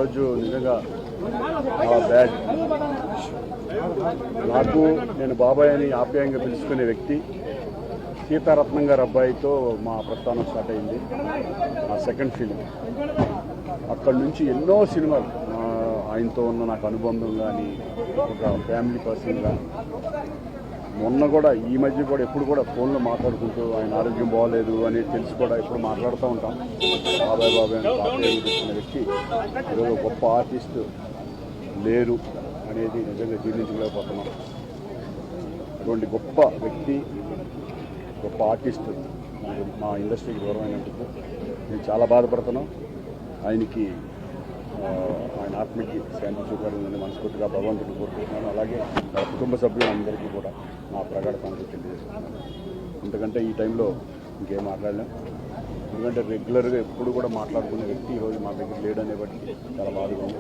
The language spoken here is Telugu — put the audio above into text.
ఈరోజు నిజంగా చాలా బ్యాడ్. నాకు నేను బాబాయ్ అని ఆప్యాయంగా పిలుచుకునే వ్యక్తి సీతారత్నం గారి అబ్బాయితో మా ప్రస్థానం స్టార్ట్ అయింది. మా సెకండ్ ఫిలిం. అక్కడి నుంచి ఎన్నో సినిమాలు ఆయనతో ఉన్న నాకు అనుబంధం కానీ ఒక ఫ్యామిలీ పర్సన్గా మొన్న కూడా ఈ మధ్య కూడా ఎప్పుడు కూడా ఫోన్లో మాట్లాడుకుంటూ ఆయన ఆరోగ్యం బాగోలేదు అని తెలిసి కూడా ఎప్పుడు మాట్లాడుతూ ఉంటాం. బాబాయ్ అని తాతయ్య తెచ్చిన వ్యక్తి ఈరోజు గొప్ప ఆర్టిస్టు లేరు అనేది నిజంగా జీర్ణించలేకపోతున్నాం. అటువంటి గొప్ప వ్యక్తి గొప్ప ఆర్టిస్టు మా ఇండస్ట్రీకి దూరమైనందుకు నేను చాలా బాధపడుతున్నాం. ఆయనకి ఆయన ఆత్మకి శాంతి చూపాలని మనస్ఫూర్తిగా భగవంతుడిని కోరుకుంటున్నాను. అలాగే వాళ్ళ కుటుంబ సభ్యులందరికీ కూడా నా ప్రగాఢ సానుభూతి తెలియజేస్తున్నాను. ఎందుకంటే ఈ టైంలో ఇంకేం మాట్లాడలేం. ఎందుకంటే రెగ్యులర్గా ఎప్పుడు కూడా మాట్లాడుకునే వ్యక్తి ఈరోజు మా దగ్గర లేడనే బట్టి చాలా బాధగా ఉంది.